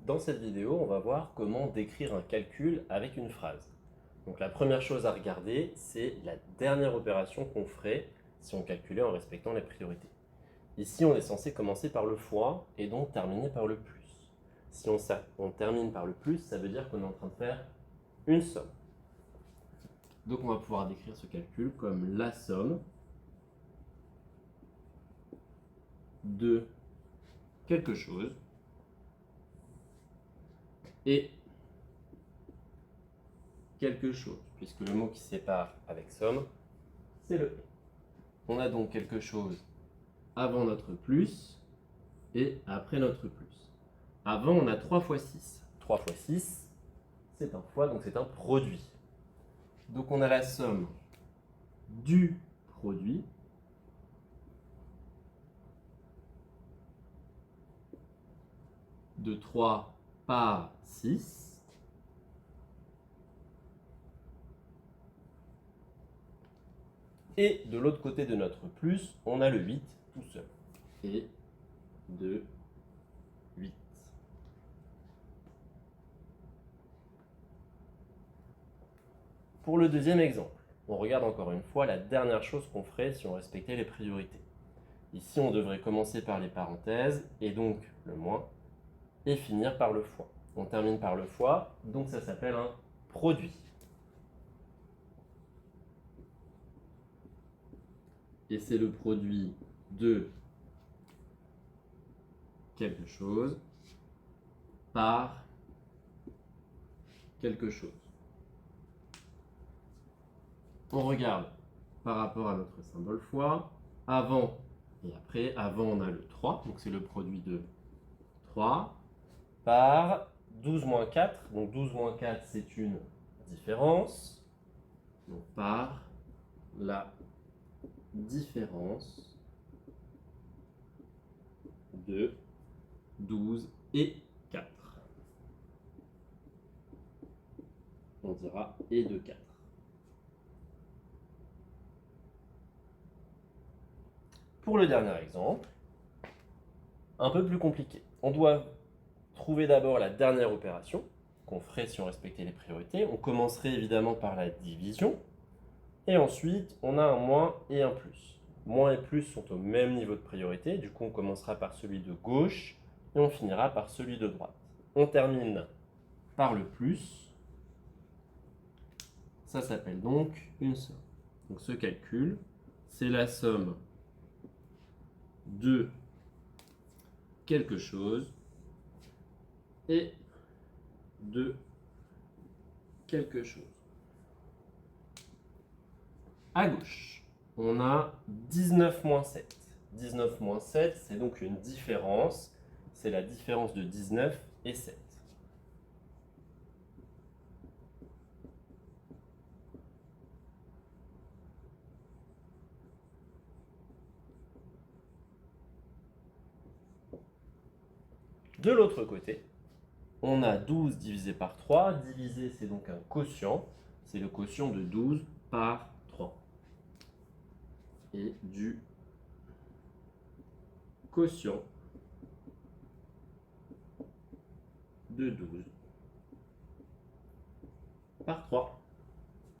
Dans cette vidéo, on va voir comment décrire un calcul avec une phrase. Donc la première chose à regarder, c'est la dernière opération qu'on ferait si on calculait en respectant les priorités. Ici, on est censé commencer par le fois et donc terminer par le plus. Si on termine par le plus, ça veut dire qu'on est en train de faire une somme. Donc on va pouvoir décrire ce calcul comme la somme de quelque chose et quelque chose, puisque le mot qui sépare avec somme, c'est le et. On a donc quelque chose avant notre plus et après notre plus. Avant, on a 3 fois 6. 3 fois 6, c'est un fois, donc c'est un produit. Donc on a la somme du produit de 3 par 6 et de l'autre côté de notre plus, on a le 8 tout seul. Et de 8. Pour le deuxième exemple, on regarde encore une fois la dernière chose qu'on ferait si on respectait les priorités. Ici, on devrait commencer par les parenthèses, et donc le moins, et finir par le fois. On termine par le fois, donc ça s'appelle un produit. Et c'est le produit de quelque chose par quelque chose. On regarde par rapport à notre symbole fois, avant et après. Avant, on a le 3, donc c'est le produit de 3, par 12 moins 4. Donc 12 moins 4, c'est une différence. Donc par la différence de 12 et 4. On dira et de 4. Pour le dernier exemple, un peu plus compliqué. On doit trouver d'abord la dernière opération qu'on ferait si on respectait les priorités. On commencerait évidemment par la division. Et ensuite, on a un moins et un plus. Moins et plus sont au même niveau de priorité. Du coup, on commencera par celui de gauche et on finira par celui de droite. On termine par le plus. Ça s'appelle donc une somme. Donc ce calcul, c'est la somme de quelque chose et de quelque chose. À gauche, on a 19 moins 7. 19 moins 7, c'est donc une différence. C'est la différence de 19 et 7. De l'autre côté, on a 12 divisé par 3. Divisé, c'est donc un quotient. C'est le quotient de 12 par 3. Et du quotient de 12 par 3.